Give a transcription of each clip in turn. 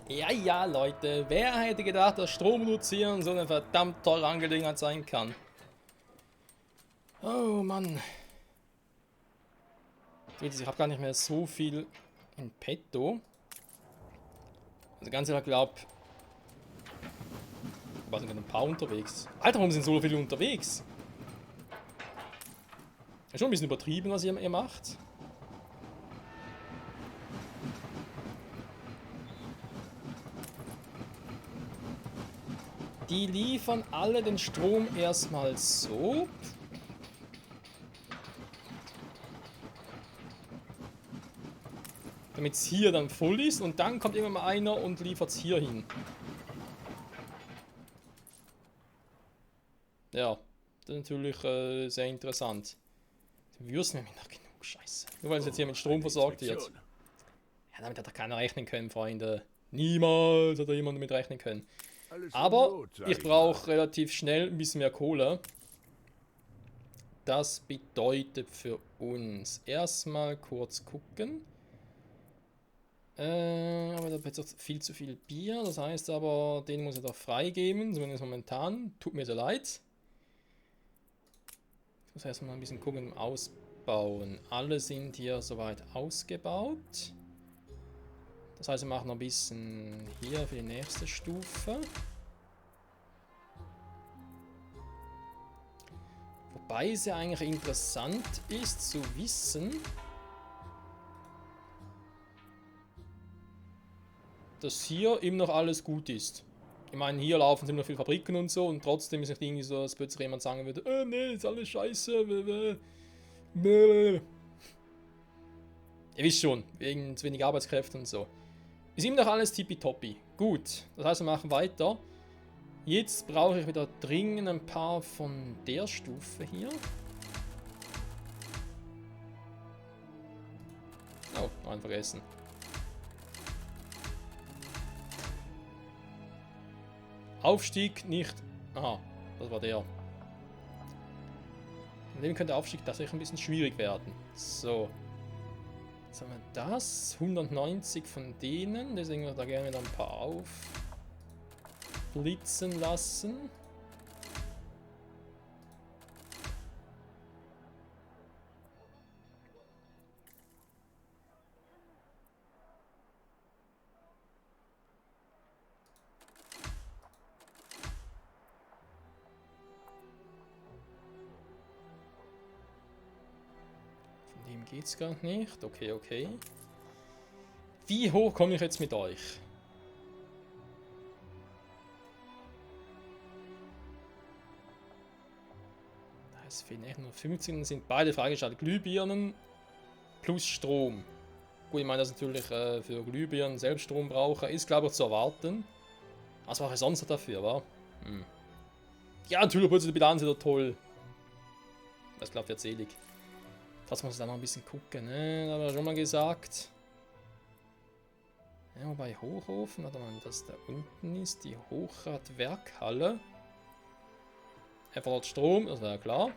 Ja, ja, Leute, wer hätte gedacht, dass Strom reduzieren so eine verdammt teure Angelegenheit sein kann? Oh Mann. Ich habe gar nicht mehr so viel in petto. Also ganz ehrlich, glaube ich, sind ein paar unterwegs. Alter, warum sind so viele unterwegs? Ist schon ein bisschen übertrieben, was ihr macht. Die liefern alle den Strom erstmal so. Damit es hier dann voll ist und dann kommt irgendwann mal einer und liefert es hier hin. Ja, das ist natürlich sehr interessant. Die Würsten haben wir noch genug, scheiße. Nur weil es jetzt hier mit Strom versorgt wird. Ja, damit hat doch keiner rechnen können, Freunde. Niemals hat da jemand damit rechnen können. Aber ich brauche relativ schnell ein bisschen mehr Kohle. Das bedeutet für uns erstmal kurz gucken. Aber da wird jetzt viel zu viel Bier. Das heißt aber, den muss ich doch freigeben. Zumindest momentan. Tut mir so leid. Ich muss erstmal ein bisschen gucken, ausbauen. Alle sind hier soweit ausgebaut. Das heißt, wir machen noch ein bisschen hier für die nächste Stufe. Wobei es ja eigentlich interessant ist zu wissen, dass hier immer noch alles gut ist. Ich meine, hier laufen immer noch viele Fabriken und so und trotzdem ist nicht irgendwie so, dass plötzlich jemand sagen würde, nee, ist alles scheiße. Ihr wisst schon, wegen zu wenig Arbeitskräfte und so. Ist immer noch alles tippitoppi. Gut, das heißt, wir machen weiter. Jetzt brauche ich wieder dringend ein paar von der Stufe hier. Oh, nein, vergessen. Aufstieg nicht. Aha, das war der. Mit dem könnte der Aufstieg tatsächlich ein bisschen schwierig werden. So. Jetzt haben wir das. 190 von denen. Deswegen würde ich da gerne wieder ein paar aufblitzen lassen. Dem geht's gar nicht. Okay, okay. Wie hoch komme ich jetzt mit euch? Es fehlen echt nur 15, dann sind beide freigeschaltet. Glühbirnen plus Strom. Gut, ich meine, dass natürlich für Glühbirnen selbst Strom brauchen, ist glaube ich zu erwarten. Was mache ich sonst noch dafür, wa? Ja, natürlich wird die Bilanz wieder toll. Das klappt jetzt selig. Trotzdem muss ich da noch ein bisschen gucken, ne? Da haben wir schon mal gesagt. Ja, wobei Hochofen, warte mal, das da unten ist, die Hochradwerkhalle. Er verliert Strom, das wäre ja klar.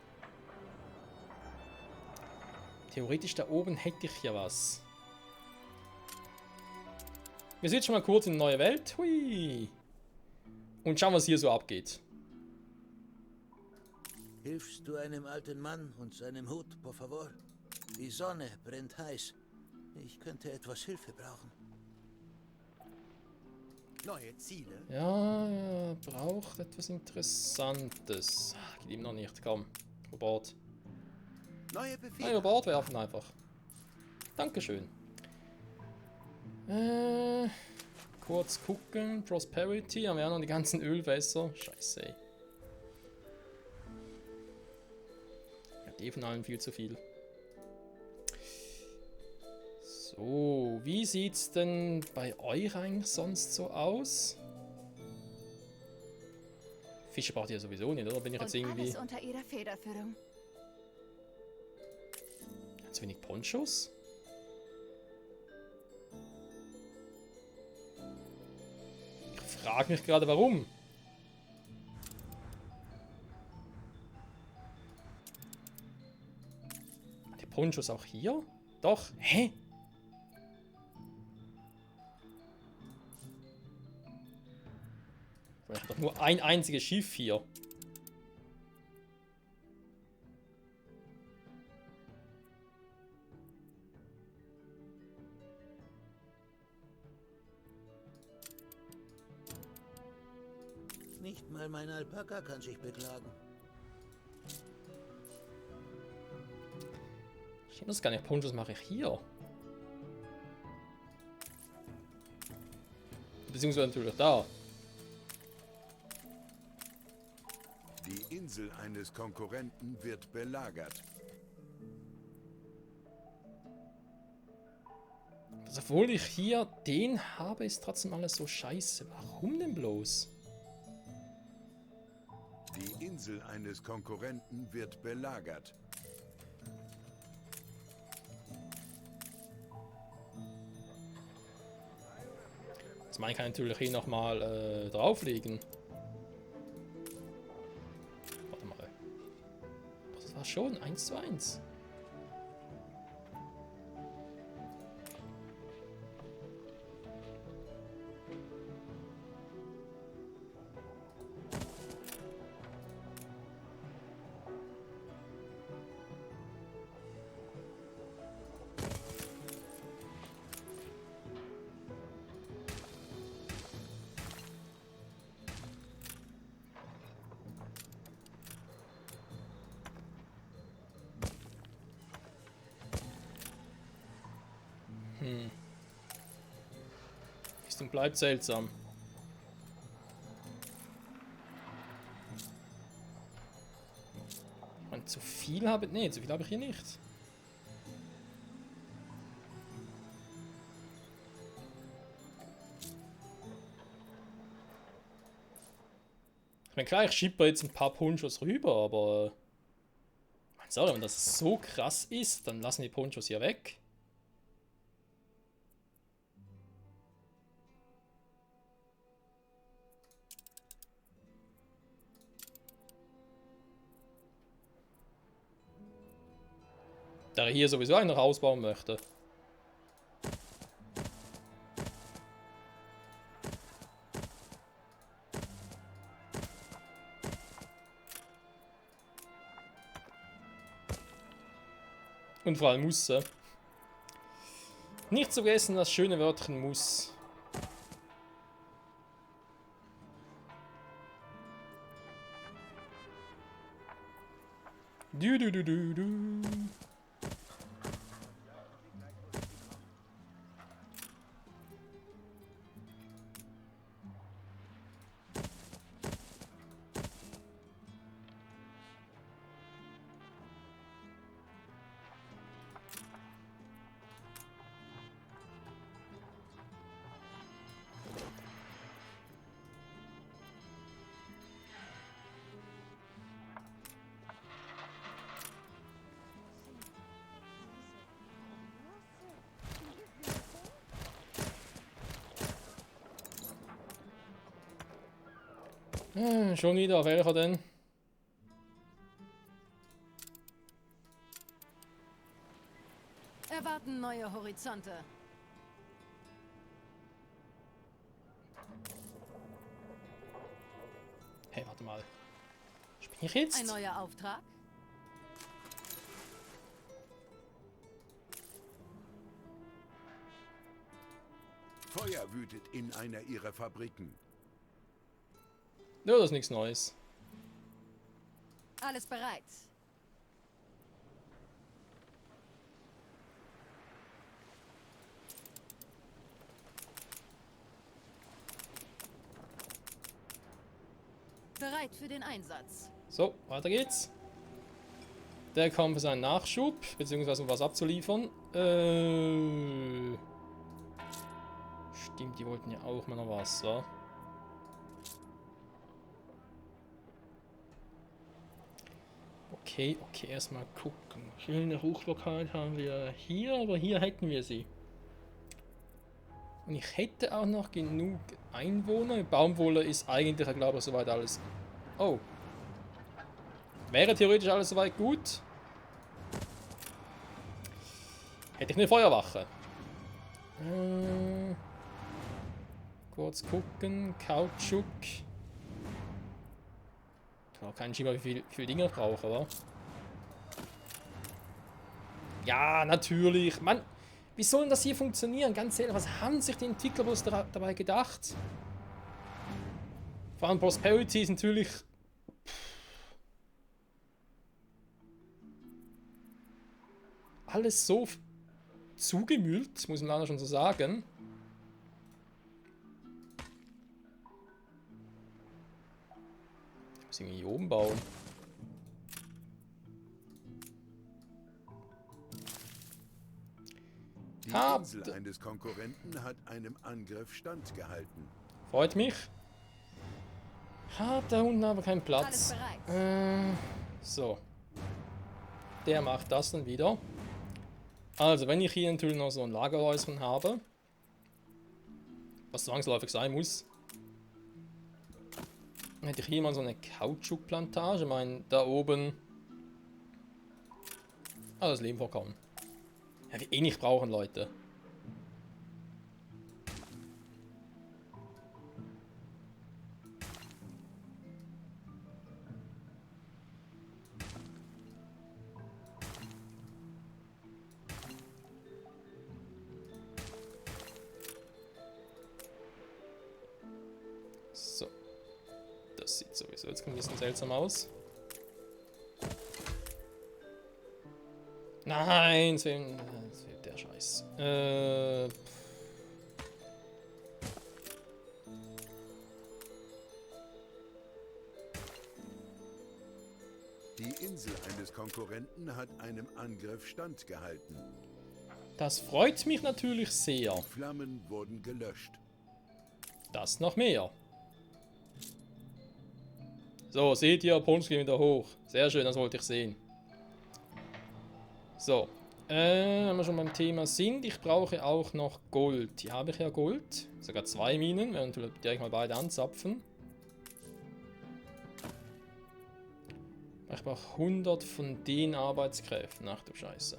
Theoretisch da oben hätte ich ja was. Wir switchen mal kurz in eine neue Welt. Hui. Und schauen, was hier so abgeht. Hilfst du einem alten Mann und seinem Hut, por favor? Die Sonne brennt heiß. Ich könnte etwas Hilfe brauchen. Neue Ziele? Ja, er braucht etwas Interessantes. Geht ihm noch nicht, komm. Über Bord. Neue Befehle. Über Bord werfen einfach. Dankeschön. Kurz gucken. Prosperity. Haben wir auch noch die ganzen Ölfässer. Scheiße, ey. Hat von allen viel zu viel. So, wie sieht's denn bei euch eigentlich sonst so aus? Fische braucht ihr sowieso nicht, oder? Bin ich jetzt irgendwie... Alles unter ihrer Federführung. Zu wenig Ponchos? Ich frage mich gerade, warum. Die Ponchos auch hier? Doch. Hä? Ich habe doch nur ein einziges Schiff hier. Nicht mal mein Alpaka kann sich beklagen. Ich weiß gar nicht, Ponchos mache ich hier. Beziehungsweise natürlich da. Die Insel eines Konkurrenten wird belagert. Also, obwohl ich hier den habe, ist trotzdem alles so scheiße. Warum denn bloß? Die Insel eines Konkurrenten wird belagert. Das meine ich kann natürlich hier nochmal drauflegen. Warte mal. Das war schon 1:1. Ist und bleibt seltsam. Und zu viel habe ich. Nee, zu viel habe ich hier nicht. Ich meine, klar, ich schiebe jetzt ein paar Ponchos rüber, aber. Sorry, wenn das so krass ist, dann lassen die Ponchos hier weg. Da er hier sowieso einen rausbauen möchte. Und vor allem muss. Nicht zu vergessen das schöne Wörtchen muss. Du, du, du, du, du. Schon wieder, welcher denn? Erwarten neue Horizonte. Hey, warte mal. Spinne ich jetzt? Ein neuer Auftrag? Feuer wütet in einer ihrer Fabriken. Ja, das ist nichts Neues. Alles bereit. Bereit für den Einsatz. So, weiter geht's. Der kam für seinen Nachschub, beziehungsweise um was abzuliefern. Stimmt, die wollten ja auch mal noch was, wa? Okay, erstmal gucken. Schöne Hochlokalheit haben wir hier, aber hier hätten wir sie. Und ich hätte auch noch genug Einwohner. Baumwolle ist eigentlich, ich glaube, soweit alles. Oh. Wäre theoretisch alles soweit gut. Hätte ich eine Feuerwache. Kurz gucken. Kautschuk. habe keinen Schimmer, wie viel Dinge ich brauche, oder? Ja, natürlich. Mann, wie soll denn das hier funktionieren? Ganz ehrlich, was haben sich die Entwickler bloß dabei gedacht? Vor allem Prosperity ist natürlich... alles so zugemüllt, muss man leider schon so sagen. Ich muss irgendwie hier oben bauen. Die Insel eines Konkurrenten hat einem Angriff standgehalten. Freut mich. Hat da unten aber keinen Platz. Alles bereit. So. Der macht das dann wieder. Also, wenn ich hier natürlich noch so ein Lagerhäuschen habe, was zwangsläufig sein muss, dann hätte ich hier mal so eine Kautschukplantage. Ich meine, da oben... Ah, das Leben vorkommen. Ja, wir eh nicht brauchen, Leute. So. Das sieht sowieso jetzt ein bisschen seltsam aus. Nein, es fehlt der Scheiß. Die Insel eines Konkurrenten hat einem Angriff standgehalten. Das freut mich natürlich sehr. Flammen wurden gelöscht. Das noch mehr. So, seht ihr, Punsch geht wieder hoch. Sehr schön, das wollte ich sehen. So, wenn wir schon beim Thema sind, ich brauche auch noch Gold. Hier habe ich ja Gold. Sogar 2 Minen, wir werden direkt mal beide anzapfen. Ich brauche 100 von den Arbeitskräften. Ach du Scheiße.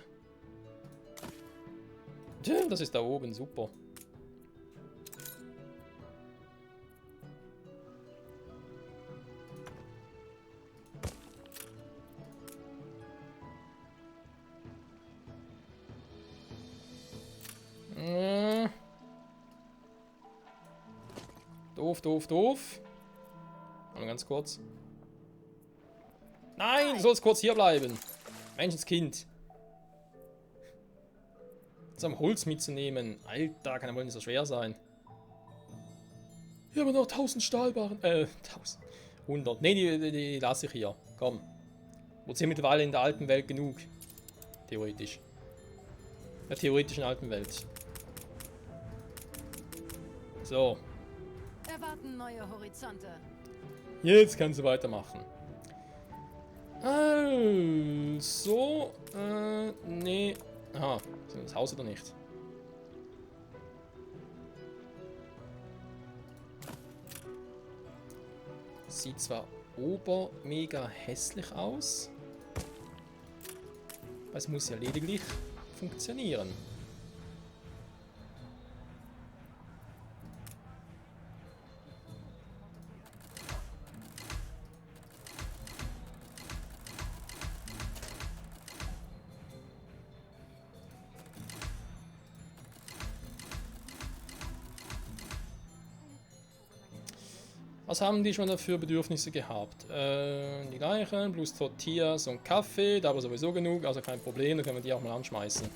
Tja, das ist da oben, super. Doof. Mal ganz kurz. Nein, du sollst kurz hier bleiben. Menschenskind. Zum Holz mitzunehmen. Alter, kann ja wohl nicht so schwer sein. Hier haben wir noch 1000 Stahlbarren. 1000. 100. Ne, die lasse ich hier. Komm. Wird hier mittlerweile in der alten Welt genug. Theoretisch. Der theoretischen alten Welt. So. Erwarten neue Horizonte. Jetzt kannst du weitermachen. Also, nee. Aha, ist das Haus oder nicht? Sieht zwar mega hässlich aus, aber es muss ja lediglich funktionieren. Was haben die schon dafür Bedürfnisse gehabt? Die gleichen, plus Tortillas und Kaffee, da aber sowieso genug, also kein Problem, da können wir die auch mal anschmeißen.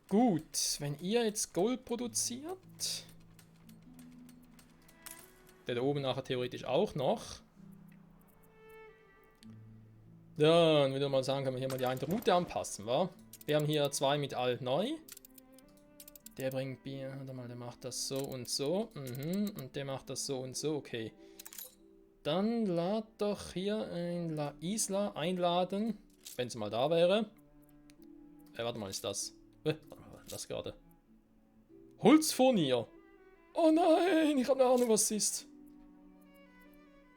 Gut, wenn ihr jetzt Gold produziert, der da oben nachher theoretisch auch noch, dann würde ich mal sagen, können wir hier mal die eine Route anpassen, wa? Wir haben hier 2 mit alt neu. Der bringt Bier, warte mal, der macht das so und so. Und der macht das so und so, okay. Dann lad doch hier ein La Isla einladen, wenn es mal da wäre. Warte mal, ist das? Warte mal, das gerade. Holzfurnier. Oh nein, ich habe eine Ahnung, was es ist.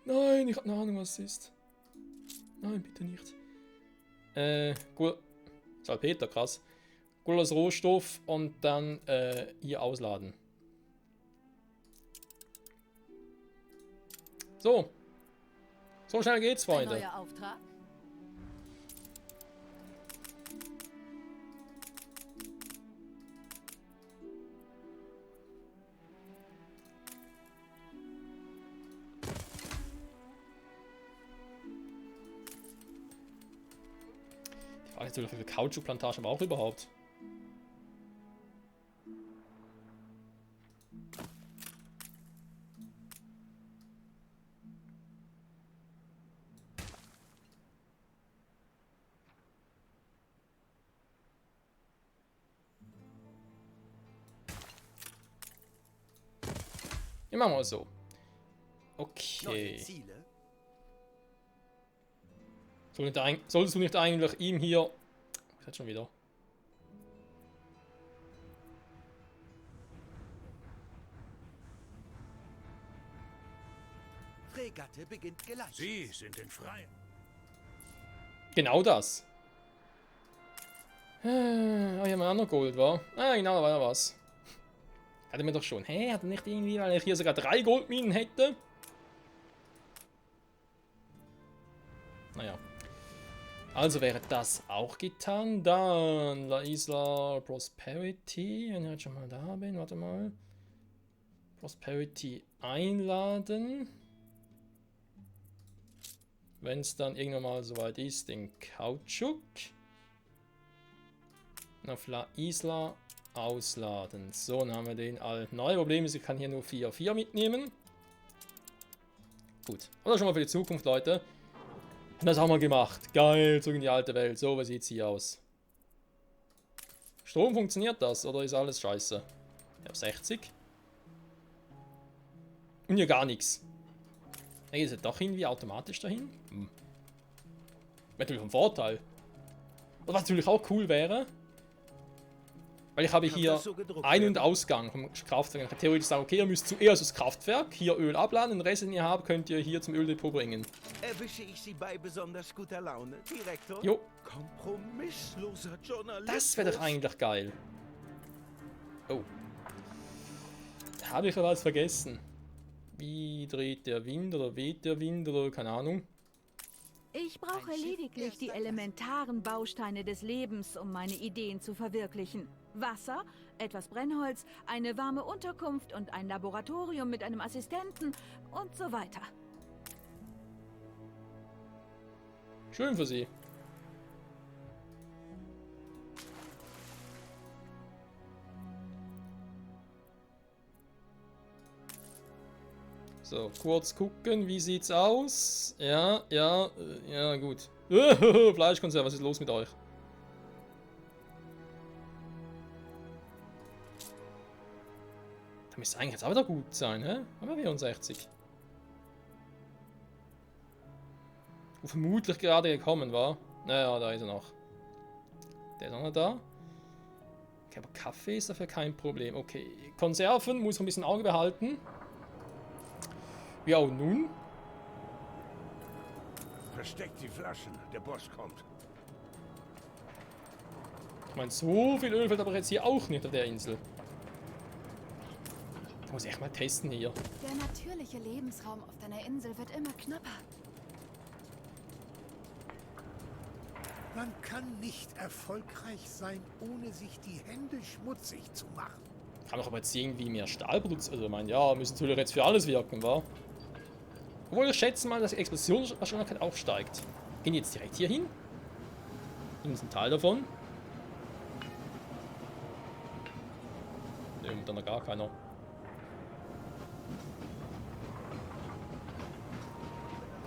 Nein, ich habe eine Ahnung, was es ist. Nein, bitte nicht. Gut. Salpeter, krass. Gut als Rohstoff und dann hier ausladen. So. So schnell geht's, Ein Freunde. neuer Auftrag? Die Frage ist natürlich, wie viel Kautschukplantagen braucht ihr überhaupt? Ja, machen wir so. Okay. Solltest du nicht eigentlich ihm hier... Was hat schon wieder? Fregatte beginnt gleich. Sie sind in Freien. Genau das. Ah, hier haben wir auch noch Gold, wa? Ah, genau, da war ja was. Hatte mir doch schon. Hä, hat er nicht irgendwie, weil ich hier sogar 3 Goldminen hätte? Naja. Also wäre das auch getan. Dann La Isla Prosperity. Wenn ich jetzt schon mal da bin, warte mal. Prosperity einladen. Wenn es dann irgendwann mal soweit ist, den Kautschuk. Auf La Isla ausladen. So, dann haben wir den all neu. Problem ist, ich kann hier nur 4 mitnehmen. Gut. Oder schon mal für die Zukunft, Leute. Und das haben wir gemacht. Geil, zurück in die alte Welt. So, wie sieht es hier aus? Strom, funktioniert das? Oder ist alles scheiße? Ich habe 60. Und hier gar nichts. Hey, ist es doch irgendwie automatisch dahin? Wäre natürlich ein Vorteil. Und was natürlich auch cool wäre, weil ich habe hier Ein- und Ausgang vom Kraftwerk. Ich kann theoretisch sagen, okay, ihr müsst zuerst das Kraftwerk, hier Öl abladen, den Rest, den ihr habt, könnt ihr hier zum Öldepot bringen. Erwische ich Sie bei besonders guter Laune, Direktor? Jo, Kompromissloser Journalist. das wäre doch eigentlich geil. Oh. Da habe ich ja was vergessen. Wie dreht der Wind oder weht der Wind oder keine Ahnung. Ich brauche lediglich die elementaren Bausteine des Lebens, um meine Ideen zu verwirklichen. Wasser, etwas Brennholz, eine warme Unterkunft und ein Laboratorium mit einem Assistenten und so weiter. Schön für Sie. So, kurz gucken, wie sieht's aus? Ja, gut. Fleischkonserve, was ist los mit euch? Da müsste eigentlich jetzt auch wieder gut sein, hä? Haben wir 64. Wo vermutlich gerade gekommen war. Naja, da ist er noch. Der ist auch noch da. Okay, aber Kaffee ist dafür kein Problem. Okay, Konserven muss ich ein bisschen Auge behalten. Ja, und nun? Versteckt die Flaschen, der Boss kommt. Ich meine, so viel Öl fällt aber jetzt hier auch nicht auf der Insel. Da muss ich echt mal testen hier. Der natürliche Lebensraum auf deiner Insel wird immer knapper. Man kann nicht erfolgreich sein, ohne sich die Hände schmutzig zu machen. Kann doch aber jetzt irgendwie mehr Stahl produzieren. Also, ich meine, ja, müssen natürlich jetzt für alles wirken, wa? Obwohl, ich schätze mal, dass die Explosionswahrscheinlichkeit auch steigt. Gehen die jetzt direkt hier hin? Hier ist ein Teil davon. Ne, und dann noch gar keiner.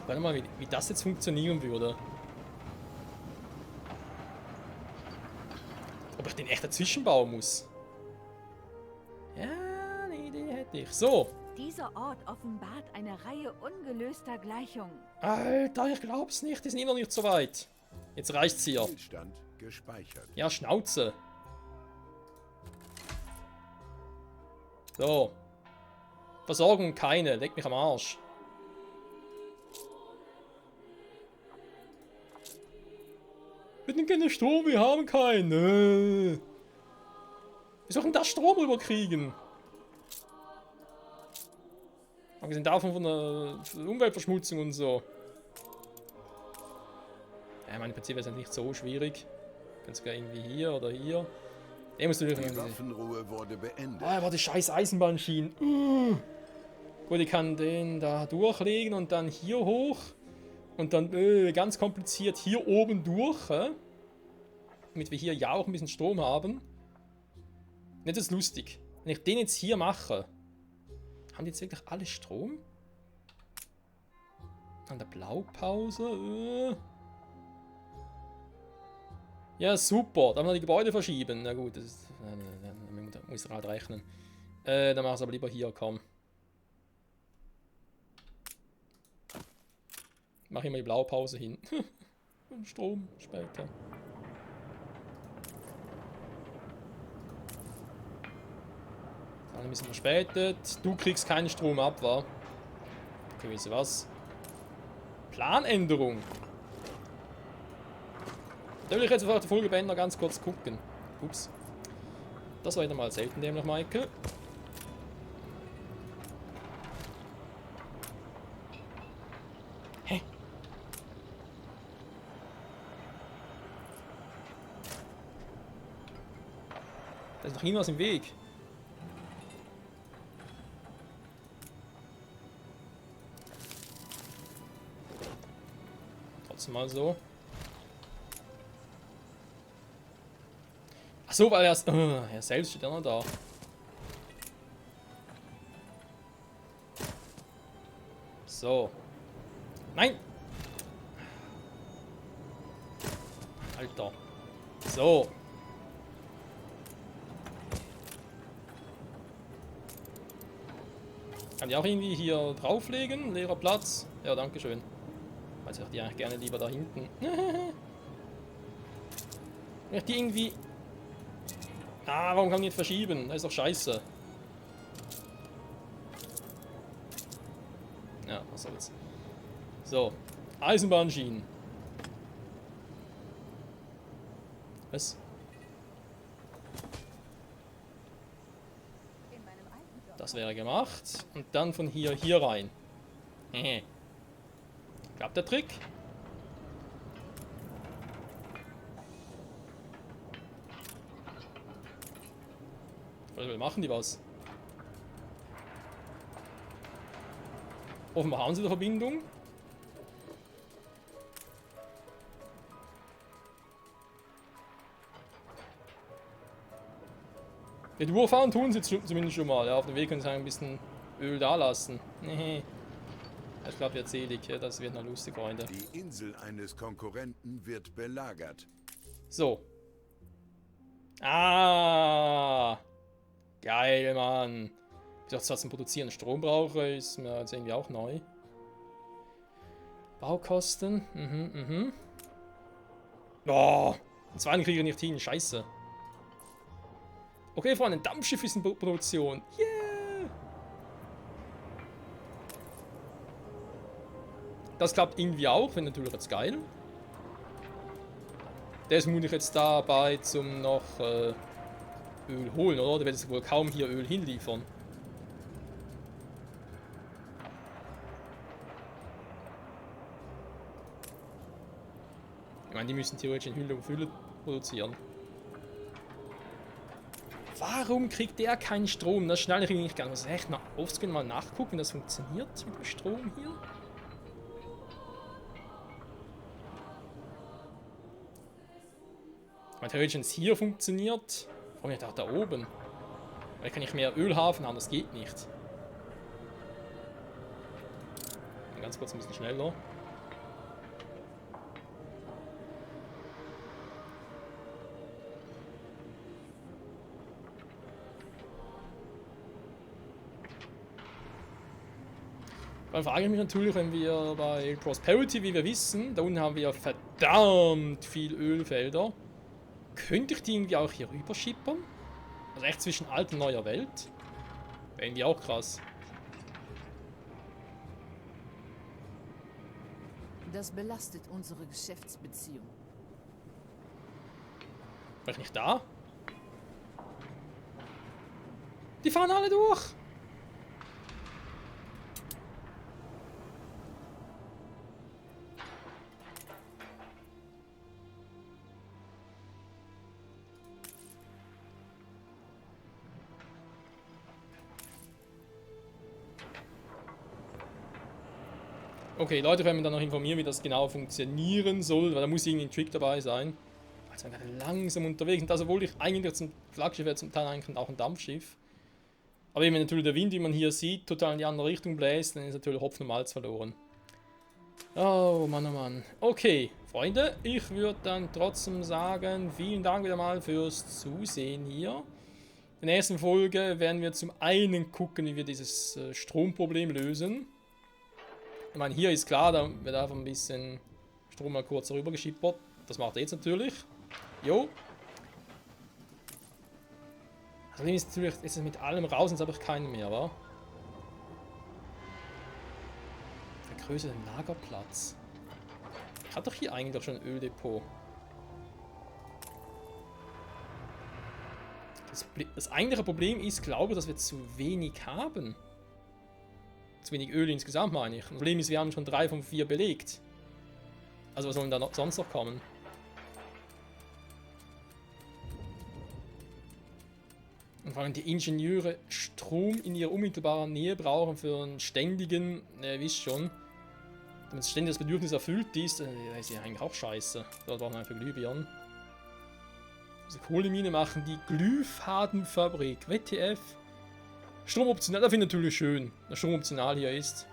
Warte mal, wie das jetzt funktionieren würde. Ob ich den echt dazwischen bauen muss. Ja, eine Idee hätte ich. So. Dieser Ort offenbart eine Reihe ungelöster Gleichungen. Alter, ich glaub's nicht. Die sind immer noch nicht so weit. Jetzt reicht's hier. Spielstand gespeichert. Ja, Schnauze. So. Versorgung keine. Leck mich am Arsch. Wir hätten keine Strom, wir haben keinen. Wie soll denn da Strom rüberkriegen? Abgesehen davon von der Umweltverschmutzung und so. Ja, meine PC wäre es nicht so schwierig. Ganz sogar irgendwie hier oder hier. Der muss natürlich Die irgendwie. Waffenruhe wurde beendet. Ah, war die scheiß Eisenbahnschienen. Gut, ich kann den da durchlegen und dann hier hoch. Und dann ganz kompliziert hier oben durch. Damit wir hier ja auch ein bisschen Strom haben. Nicht das lustig. Wenn ich den jetzt hier mache. Haben die jetzt wirklich alle Strom? An der Blaupause. Ja, super. Dann wir die Gebäude verschieben. Na gut, das ist, muss ich halt rechnen. Dann mach ich es aber lieber hier, komm. Mach ich mal die Blaupause hin. Und Strom später. Ein bisschen verspätet. Du kriegst keinen Strom ab, wa? Okay, wisst ihr was? Planänderung. Da will ich jetzt auf der Folge beenden, noch ganz kurz gucken. Ups. Das war wieder mal selten, dem noch Michael. Hä? Da ist noch irgendwas im Weg. Trotzdem mal so. Ach so, weil er selbst steht ja noch da. So. Nein! Alter. So. Kann ich auch irgendwie hier drauflegen? Leerer Platz? Ja, danke schön. Also ich die eigentlich gerne lieber da hinten. Wenn ich die irgendwie... Ah, warum kann ich nicht verschieben? Das ist doch scheiße. Ja, was soll's. So. Eisenbahnschienen. Was? Das wäre gemacht. Und dann von hier rein. Klappt der Trick? Oder machen die was? Offenbar haben sie eine Verbindung. Ja, die Urfahren tun sie zumindest schon mal. Ja, auf dem Weg können sie ein bisschen Öl da lassen. Ich glaube, wird selig. Ja, das wird noch lustig, Freunde. Die Insel eines Konkurrenten wird belagert. So. Ah. Geil, Mann. Ich dachte, zwar zum Produzieren Strom brauche, ist mir jetzt irgendwie auch neu. Baukosten. Oh. Und zwar kriege ich nicht hin. Scheiße. Okay, Freunde, ein Dampfschiff ist in Produktion. Yeah! Das klappt irgendwie auch, wenn natürlich jetzt geil. Der ist vermutlich jetzt dabei zum noch Öl holen, oder? Der wird jetzt wohl kaum hier Öl hinliefern. Ich meine, die müssen theoretisch in Hülle und Fülle produzieren. Warum kriegt der keinen Strom? Das schnell ich nicht gar nicht. Echt mal offscreen mal nachgucken, wie das funktioniert mit dem Strom hier. Ich meine, theoretisch, wenn es hier funktioniert, warum nicht auch da oben? Weil kann ich mehr Ölhafen haben, das geht nicht. Ganz kurz ein bisschen schneller. Dann frage ich mich natürlich, wenn wir bei Prosperity, wie wir wissen, da unten haben wir verdammt viel Ölfelder. Könnte ich die irgendwie auch hier rüber schippern? Also echt zwischen alter und neuer Welt? Wäre irgendwie auch krass. Das belastet unsere Geschäftsbeziehung. War ich nicht da? Die fahren alle durch! Okay, Leute können mir dann noch informieren, wie das genau funktionieren soll, weil da muss irgendwie ein Trick dabei sein. Also wir sind gerade langsam unterwegs und das, obwohl ich eigentlich zum Flaggschiff wäre, zum Teil eigentlich auch ein Dampfschiff. Aber wenn natürlich der Wind, wie man hier sieht, total in die andere Richtung bläst, dann ist natürlich Hopfen und Malz verloren. Oh Mann, oh Mann. Okay, Freunde, ich würde dann trotzdem sagen, vielen Dank wieder mal fürs Zusehen hier. In der nächsten Folge werden wir zum einen gucken, wie wir dieses Stromproblem lösen. Ich meine, hier ist klar, da wird einfach ein bisschen Strom mal kurz rüber geschippert. Das macht er jetzt natürlich. Jo. Das Problem ist natürlich, ist es mit allem raus, jetzt habe ich keinen mehr, wa? Vergrößerte Lagerplatz. Ich habe doch hier eigentlich doch schon ein Öldepot. Das eigentliche Problem ist, glaube ich, dass wir zu wenig haben. Zu wenig Öl insgesamt, meine ich. Das Problem ist, wir haben schon 3 von 4 belegt. Also was soll denn da sonst noch kommen? Und vor allem die Ingenieure Strom in ihrer unmittelbaren Nähe brauchen für einen ständigen, ihr wisst schon, damit ständig das Bedürfnis erfüllt ist, das ist ja eigentlich auch scheiße. Da brauchen wir einfach Glühbirnen. Diese Kohlemine machen die Glühfadenfabrik. WTF? Stromoptional, das finde ich natürlich schön, dass Stromoptional hier ist.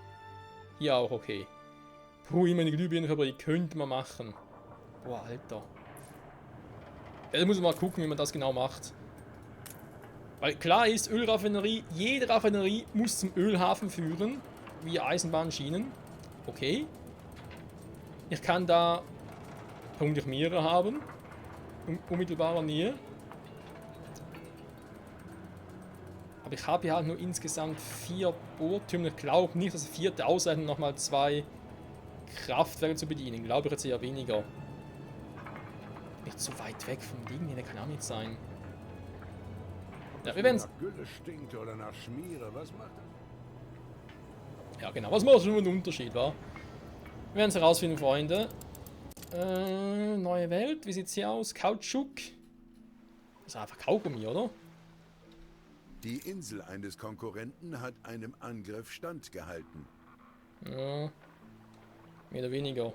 Hier auch okay. Puh, immer eine Glühbirnenfabrik könnte man machen. Boah, Alter. Ja, da muss man mal gucken, wie man das genau macht. Weil klar ist, Ölraffinerie, jede Raffinerie muss zum Ölhafen führen, wie Eisenbahnschienen. Okay. Ich kann da vermutlich mehrere haben, in unmittelbarer Nähe. Aber ich habe hier halt nur insgesamt 4 Bohrtürme. Ich glaube nicht, dass 4. ausreichen, nochmal 2 Kraftwerke zu bedienen. Glaube ich jetzt eher weniger. Nicht zu weit weg vom Ding, der kann auch nicht sein. Ja, wir werden es. Nach Gülle stinkt oder nach Schmiere, was macht das? Ja, genau. Was macht schon einen Unterschied, wa? Wir werden es herausfinden, Freunde. Neue Welt. Wie sieht es hier aus? Kautschuk. Das ist einfach Kaugummi, oder? Die Insel eines Konkurrenten hat einem Angriff standgehalten. Ja. Mehr oder weniger.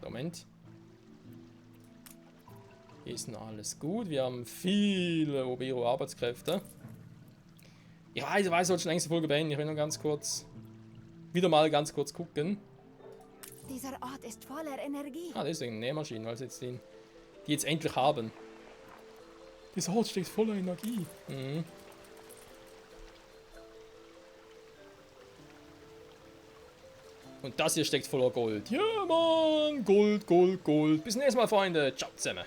Moment. Hier ist noch alles gut. Wir haben viele Obero-Arbeitskräfte. Ich weiß, ich sollte schon längst die Folge beenden. Ich will nur ganz kurz. Wieder mal ganz kurz gucken. Dieser Ort ist voller Energie. Ah, deswegen Nähmaschinen, weil sie jetzt die jetzt endlich haben. Dieser Ort steckt voller Energie. Und das hier steckt voller Gold. Ja, Mann! Gold, Gold, Gold. Bis zum nächsten Mal, Freunde. Ciao zusammen.